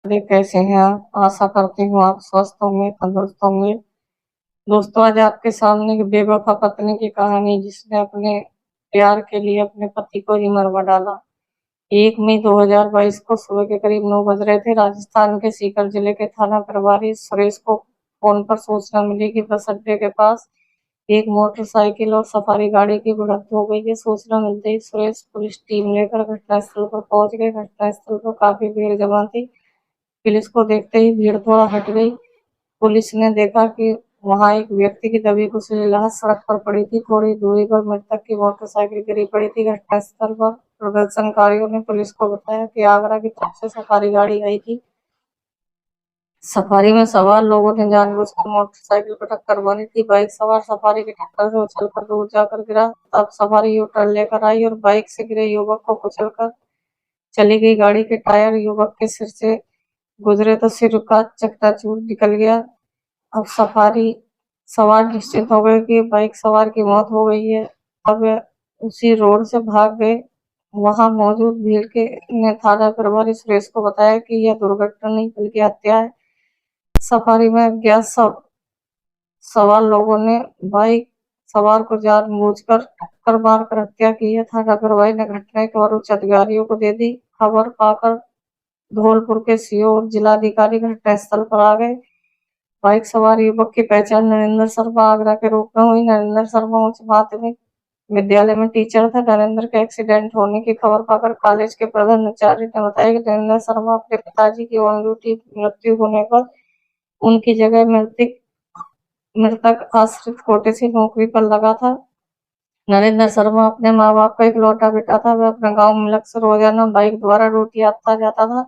अरे कैसे हैं आप? आशा करती हूँ आप स्वस्थ होंगे, तंदुरुस्त होंगे। दोस्तों, आज आपके सामने एक बेवफा पत्नी की कहानी जिसने अपने प्यार के लिए अपने पति को ही मरवा डाला। 1 मई 2022 को सुबह के करीब 9 बज रहे थे। राजस्थान के सीकर जिले के थाना प्रभारी सुरेश को फोन पर सूचना मिली कि बस अड्डे के पास एक मोटरसाइकिल और सफारी गाड़ी की भिड़ंत हो गई है। सूचना मिलते ही सुरेश पुलिस टीम लेकर घटनास्थल पर पहुंच गए। घटनास्थल पर काफी भीड़ जमा थी। पुलिस को देखते ही भीड़ थोड़ा हट गई। पुलिस ने देखा कि वहां एक व्यक्ति की दबी कुचली लाश सड़क पर पड़ी थी। थोड़ी दूरी पर मृतक की मोटरसाइकिल गिरी पड़ी थी। घटनास्थल पर प्रदर्शनकारियों ने पुलिस को बताया कि आगरा की तरफ से सफारी गाड़ी आई थी। सफारी में सवार लोगों ने जानबूझकर मोटरसाइकिल को टक्कर मारी थी। बाइक सवार सफारी की टक्कर से उछलकर दूर जाकर गिरा। तब सफारी यू टर्न लेकर आई और बाइक से गिरे युवक को कुचलकर चली गई। गाड़ी के टायर युवक के सिर से गुजरे तो सिर का चकनाचूर निकल गया। अब सफारी सवार निश्चित हो गए कि बाइक सवार की मौत हो गई है। अब वे उसी रोड से भाग गए। वहां मौजूद भीड़ के ने थाना प्रभारी सुरेश को बताया कि यह दुर्घटना नहीं बल्कि हत्या है। सफारी में अज्ञात सवार लोगों ने बाइक सवार को जानबूझकर टक्कर मारकर हत्या की है। थाना प्रभारी ने घटना की खबर उच्च अधिकारियों को दे दी। खबर पाकर धौलपुर के सीओ और जिलाधिकारी घटनास्थल पर आ गए। बाइक सवार युवक की पहचान नरेंद्र शर्मा आगरा के रूप में हुई। नरेंद्र शर्मा उच्च माध्यमिक विद्यालय में टीचर था। नरेंद्र के एक्सीडेंट होने की खबर पाकर कॉलेज के प्रधानाचार्य ने बताया कि नरेंद्र शर्मा अपने पिताजी की ऑन ड्यूटी मृत्यु होने पर उनकी जगह मृतक आश्रित कोटे से नौकरी पर लगा था। नरेंद्र शर्मा अपने माँ बाप का इकलौता बेटा था। वह अपने गाँव मिलक से रोजाना बाइक द्वारा ड्यूटी आता जाता था।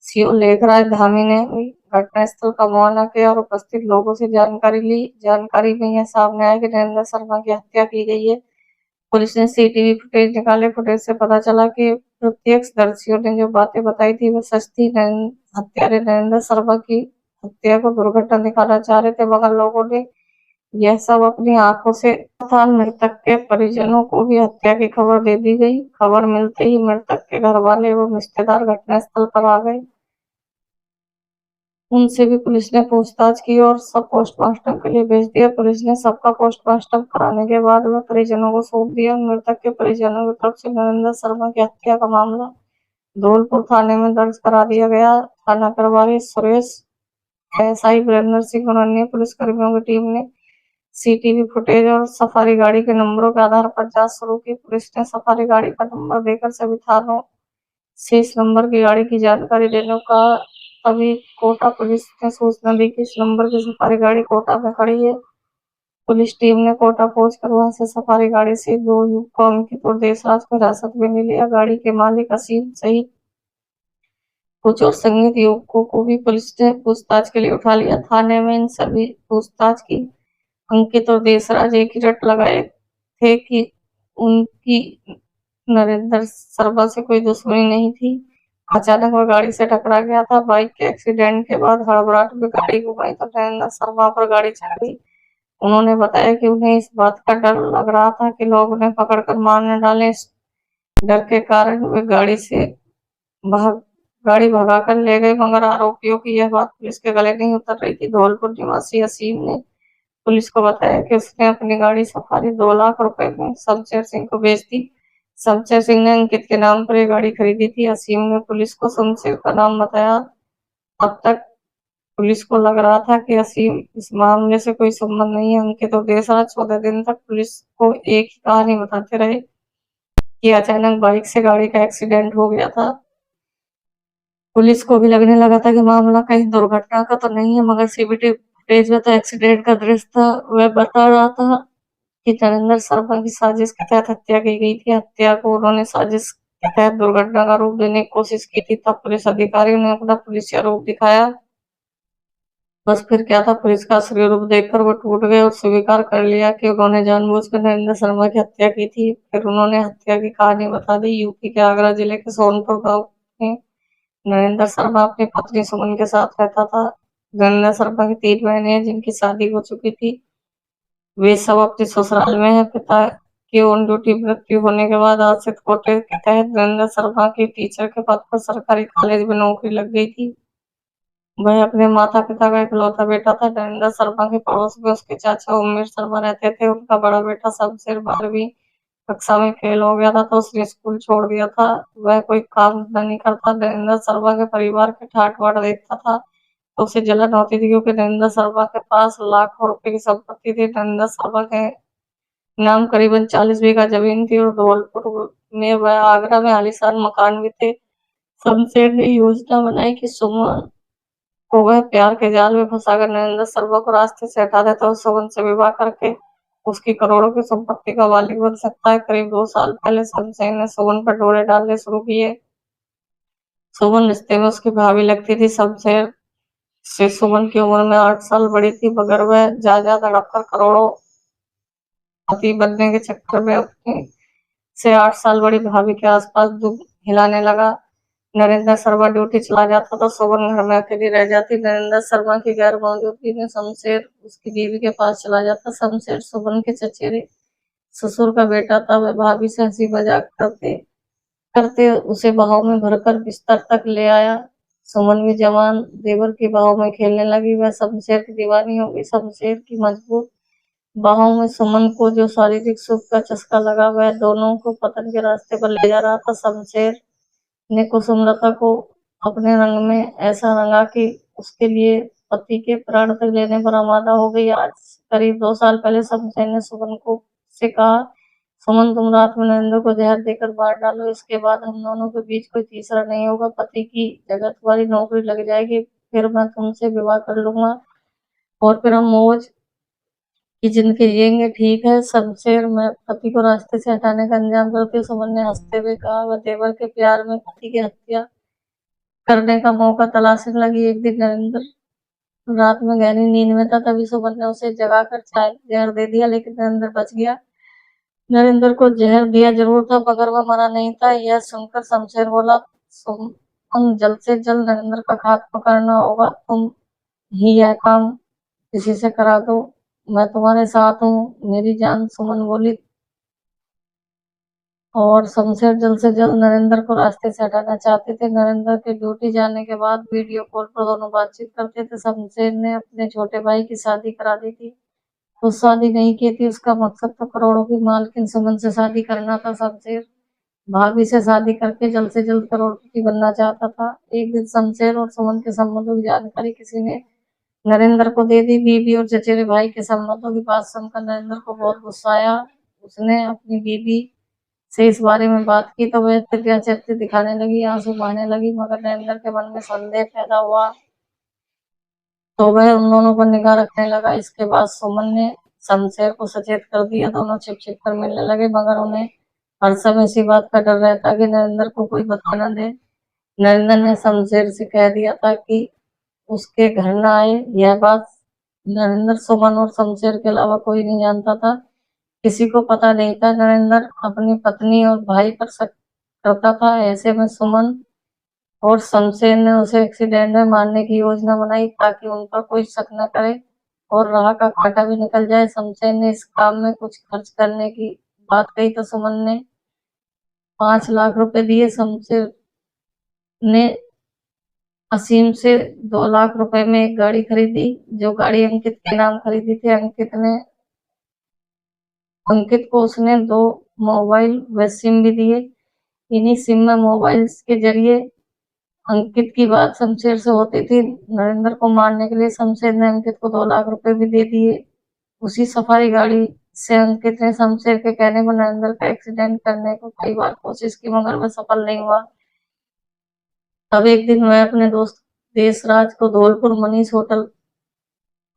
सीओ लेखराज धामी ने घटनास्थल का मुआयना किया और उपस्थित लोगों से जानकारी ली। जानकारी में यह सामने आया कि नरेंद्र शर्मा की हत्या की गई है। पुलिस ने सीसीटीवी फुटेज निकाले। फुटेज से पता चला कि प्रत्यक्षदर्शियों ने जो बातें बताई थी वह सच थी। हत्यारे नरेंद्र शर्मा की हत्या को दुर्घटना दिखाना चाह रहे थे, मगर लोगों ने यह सब अपनी आंखों से था। मृतक के परिजनों को भी हत्या की खबर दे दी गई। खबर मिलते ही मृतक के घर वाले एवं रिश्तेदार घटनास्थल पर आ गए। उनसे भी पुलिस ने पूछताछ की और सब पोस्टमार्टम के लिए भेज दिया। पुलिस ने सबका पोस्टमार्टम कराने के बाद वह परिजनों को सौंप दिया। मृतक के परिजनों की तरफ से नरेंद्र शर्मा की हत्या का मामला धौलपुर थाने में दर्ज करा दिया गया। थाना प्रभारी सुरेश, एएसआई वीरेंद्र सिंह और अन्य पुलिसकर्मियों की टीम ने सीसीटीवी फुटेज और सफारी गाड़ी के नंबरों के आधार पर जांच शुरू की। पुलिस ने सफारी गाड़ी का नंबर देकर सभी थानों से इस नंबर की गाड़ी की जानकारी देने का। तभी कोटा पुलिस ने सूचना दी कि इस नंबर की सफारी गाड़ी कोटा में खड़ी है। पुलिस टीम ने कोटा पहुंचकर वहां से सफारी गाड़ी से 2 युवकों अंकित और देशराज को हिरासत में ले लिया। गाड़ी के मालिक असीम सहित कुछ और संदिग्ध युवकों को भी पुलिस ने पूछताछ के लिए उठा लिया। थाने में इन सभी पूछताछ की। अंकित और देशराज एक ही रट लगाए थे कि उनकी नरेंद्र शर्मा से कोई दुश्मनी नहीं थी। अचानक वह गाड़ी से टकरा गया था। बाइक के एक्सीडेंट के बाद हड़बड़ाहट में गाड़ी घुमाई तो नरेंद्र शर्मा पर गाड़ी चढ़ गई। उन्होंने बताया कि उन्हें इस बात का डर लग रहा था कि लोग उन्हें पकड़कर मार न डालें। इस डर के कारण वे भाग गाड़ी भगाकर ले गए, मगर आरोपियों की यह बात पुलिस के गले नहीं उतर रही थी। धौलपुर निवासी असीम ने पुलिस को बताया कि उसने अपनी गाड़ी सफारी 2 लाख रुपए में शमशेर सिंह को बेच दी। शमशेर सिंह ने अंकित के नाम पर यह गाड़ी खरीदी थी। असीम ने पुलिस को शमशेर का नाम बताया। अब तक पुलिस को लग रहा था कि असीम इस मामले से कोई संबंध नहीं है। अंकित और देशराज 14 दिन तक पुलिस को एक ही कहानी बताते रहे कि अचानक बाइक से गाड़ी का एक्सीडेंट हो गया था। पुलिस को भी लगने लगा था कि मामला कहीं दुर्घटना का तो नहीं है, मगर सीसीटीवी फुटेज में तो एक्सीडेंट का दृश्य था। वह बता रहा था कि नरेंद्र शर्मा की साजिश के तहत हत्या की गई थी। हत्या को उन्होंने साजिश के तहत दुर्घटना का रूप देने की कोशिश की थी। तब पुलिस अधिकारियों ने अपना पुलिसिया रूप दिखाया। बस फिर क्या था, पुलिस का असली रूप देखकर वो टूट गए और स्वीकार कर लिया कि उन्होंने जानबूझकर नरेंद्र शर्मा की हत्या की थी। फिर उन्होंने हत्या की कहानी बता दी। यूपी के आगरा जिले के सोनपुर गांव में नरेंद्र शर्मा अपनी पत्नी सुमन के साथ रहता था। नरेंद्र शर्मा की 3 बहनें हैं जिनकी शादी हो चुकी थी। वे सब अपने ससुराल में हैं। पिता की ऑन ड्यूटी मृत्यु होने के बाद आश्रित कोटे के तहत नरेंद्र शर्मा की टीचर के पद पर सरकारी कॉलेज में नौकरी लग गई थी। वह अपने माता-पिता का इकलौता बेटा था। नरेंद्र शर्मा के पड़ोस में उसके चाचा उम्मेश शर्मा रहते थे। उनका बड़ा बेटा शमशेर 12वीं कक्षा में फेल हो गया था तो उसने स्कूल छोड़ दिया था। वह कोई काम धंधा नहीं करता। नरेंद्र शर्मा के परिवार के ठाट-बाट देखता था तो उसे जलन होती थी क्योंकि नरेंद्र शर्मा के पास लाखों रुपए की संपत्ति थी। नरेंद्र शर्मा के नाम करीबन 40 बीघा जमीन थी और धौलपुर में व आगरा में आलीशान मकान भी थे। शमशेर ने योजना बनाई कि सुमन को वह प्यार के जाल में फंसाकर नरेंद्र शर्मा को रास्ते से हटा दे तो सुमन से विवाह करके उसकी करोड़ों की संपत्ति का मालिक बन सकता है। करीब 2 साल पहले शमशेर ने सुमन पर डोरे डालने शुरू किए। सुमन रिश्ते में उसकी भाभी लगती थी। शमशेर से सुमन की उम्र में 8 साल बड़ी थी मगर वह जायदाद हड़प कर करोड़ों पति बनने के चक्कर में अपने से 8 साल बड़ी भाभी के आसपास दुम हिलाने लगा। नरेंद्र शर्मा ड्यूटी चला जाता तो सुमन घर में अकेली रह जाती। नरेंद्र शर्मा की गैर मौजूदगी में शमशेर उसकी बीवी के पास चला जाता। शमशेर सुमन के चचेरे ससुर का बेटा था। वह भाभी से हंसी मजाक करते करते उसे बाहों में भरकर बिस्तर तक ले आया। सुमन भी जवान देवर की बाहों में खेलने लगी। वह शमशेर की दीवानी हो गई। शमशेर की मजबूत बाहों में सुमन को जो शारीरिक सुख का चस्का लगा वह दोनों को पतन के रास्ते पर ले जा रहा था। शमशेर ने कुसुमलता को अपने रंग में ऐसा रंगा कि उसके लिए पति के प्राण तक लेने पर आमादा हो गई। आज करीब 2 साल पहले शमशेर ने सुमन को से कहा, सुमन तुम रात में नरेंद्र को जहर देकर मार डालो, इसके बाद हम दोनों के बीच कोई तीसरा नहीं होगा। पति की जगह तुम्हारी नौकरी लग जाएगी, फिर मैं तुमसे विवाह कर लूंगा और फिर हम मौज की जिंदगी जिएंगे। ठीक है शमशेर, मैं पति को रास्ते से हटाने का इंतजाम करती हूँ। सुमन ने हंसते हुए कहा। वह देवर के प्यार में पति की हत्या करने का मौका तलाशने लगी। एक दिन नरेंद्र रात में गहरी नींद में था तभी सुमन ने उसे जगाकर चाय जहर दे दिया लेकिन नरेंद्र बच गया। नरेंद्र को जहर दिया जरूर था मगर वह मरा नहीं था। यह सुनकर शमशेर बोला, सुमन जल्द से जल्द नरेंद्र का खात्मा करना होगा। तुम ही यह काम किसी से करा दो, मैं तुम्हारे साथ हूँ मेरी जान, सुमन बोली। और शमशेर जल्द से जल्द नरेंद्र को रास्ते से हटाना चाहते थे। नरेंद्र के ड्यूटी जाने के बाद वीडियो कॉल पर दोनों बातचीत करते थे। शमशेर ने अपने छोटे भाई की शादी करा दी थी। वो शादी नहीं की थी, उसका मकसद तो करोड़ों की मालकिन सुमन से शादी करना था। शमशेर भाभी से शादी करके जल्द से जल्द करोड़पति बनना चाहता था। एक दिन शमशेर और सुमन के संबंधों की जानकारी किसी ने नरेंद्र को दे दी। बीबी और चचेरे भाई के संबंधों की बात सुनकर नरेंद्र को बहुत गुस्सा आया। उसने अपनी बीबी से इस बारे में बात की तो वह तिरछी दिखाने लगी, आंसू बहाने लगी मगर नरेंद्र के मन में संदेह पैदा हुआ तो वह उन दोनों पर निगाह रखने लगा। इसके बाद सुमन ने शमशेर को सचेत कर दिया। दोनों छिप छिप कर मिलने लगे मगर उन्हें हर समय इसी बात का डर रहता कि नरेंद्र को कोई बता न दे। नरेंद्र ने शमशेर से कह दिया था कि उसके घर न आए। यह बात नरेंद्र, सुमन और शमशेर के अलावा कोई नहीं जानता था, किसी को पता नहीं था। नरेंद्र अपनी पत्नी और भाई पर शक करता था। ऐसे में सुमन और शमशेर ने उसे एक्सीडेंट में मारने की योजना बनाई ताकि उन पर कोई शक न करे और राह का कांटा भी निकल जाए। शमशेर ने इस काम में कुछ खर्च करने की बात कही तो सुमन ने 5 लाख रुपए दिए। शमशेर ने असीम से 2 लाख रुपए में एक गाड़ी खरीदी, जो गाड़ी अंकित के नाम खरीदी थी। अंकित को उसने 2 मोबाइल व सिम भी दिए। इन्हीं सिम में मोबाइल के जरिए अंकित की बात शमशेर से होती थी। नरेंद्र को मारने के लिए शमशेर ने अंकित को 2 लाख रुपए भी दे दिए। उसी सफारी गाड़ी से अंकित ने शमशेर के कहने पर नरेंद्र का एक्सीडेंट करने को कई बार कोशिश की मगर वह सफल नहीं हुआ। तब एक दिन वह अपने दोस्त देशराज को धौलपुर मनीष होटल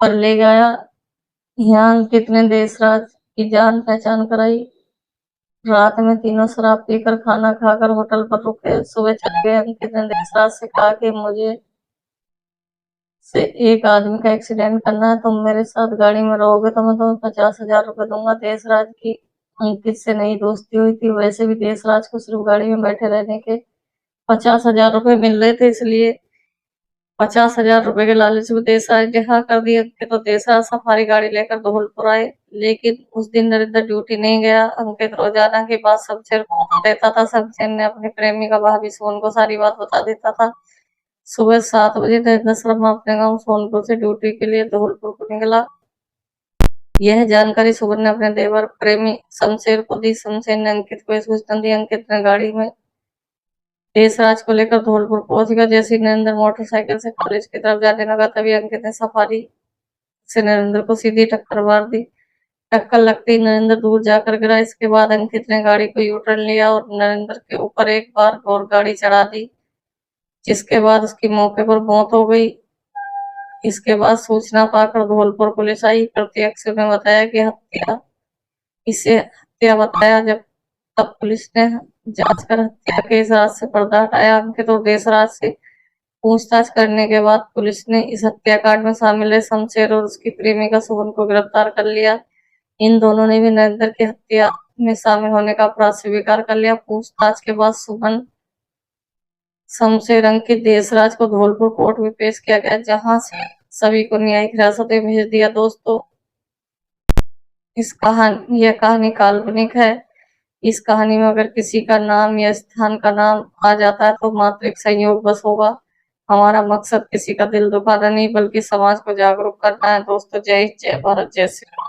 पर ले गया। यहाँ अंकित ने देशराज की जान पहचान कराई। रात में तीनों शराब पीकर खाना खाकर होटल पर रुके। सुबह चले गए। अंकित ने देशराज से कहा कि मुझे से एक आदमी का एक्सीडेंट करना है, तुम मेरे साथ गाड़ी में रहोगे तो मैं तुम्हें 50,000 रुपए दूंगा। देशराज की अंकित से नई दोस्ती हुई थी, वैसे भी देशराज को सिर्फ गाड़ी में बैठे रहने के 50,000 रुपए मिल रहे थे, इसलिए 50,000 रुपए के लालच में देशराज ने हाँ कर दिया। तो देशराज सफारी गाड़ी लेकर धौलपुर आए लेकिन उस दिन नरेंद्र ड्यूटी नहीं गया। अंकित रोजाना की बात शमशेर को बता देता था। शमशेर ने अपनी प्रेमी का भाभी सोन को सारी बात बता देता था। सुबह 7 बजे नरेंद्र शर्मा अपने गांव सोनपुर से ड्यूटी के लिए धौलपुर को निकला। यह जानकारी सुबह ने अपने देवर प्रेमी शमशेर को दी। शमशेर ने अंकित को सूचना दी। अंकित ने गाड़ी में देशराज को लेकर धौलपुर पहुंच गया। जैसे ही नरेंद्र मोटरसाइकिल से कॉलेज की तरफ जाने लगा, तभी अंकित ने सफारी से नरेंद्र को सीधी टक्कर मार दी। टक्कर लगते ही नरेंद्र दूर जाकर गिरा। इसके बाद अंकित ने गाड़ी को यू टर्न लिया और नरेंद्र के ऊपर एक बार और गाड़ी चढ़ा दी, जिसके बाद उसकी मौके पर मौत हो गई। इसके बाद सूचना पाकर धौलपुर पुलिस आई। प्रत्यक्ष ने बताया कि इसे हत्या बताया। जब तब पुलिस ने जांच कर हत्या के इस राज से पर्दा हटाया। अंकित और देशराज से पूछताछ करने के बाद पुलिस ने इस हत्याकांड में शामिल है शमशेर और उसकी प्रेमिका सुमन को गिरफ्तार कर लिया। इन दोनों ने भी नरेंद्र की हत्या में शामिल होने का अपराध स्वीकार कर लिया। पूछताछ के बाद सुमन, शमशेर, अंकित, देशराज को धौलपुर कोर्ट में पेश किया गया, जहां से सभी को न्यायिक हिरासत में भेज दिया। दोस्तों, यह कहानी काल्पनिक है। इस कहानी में अगर किसी का नाम या स्थान का नाम आ जाता है तो मात्र एक संयोग बस होगा। हमारा मकसद किसी का दिल दुखाना नहीं, बल्कि समाज को जागरूक करना है। दोस्तों, जय हिंद, जय भारत, जय श्री राम।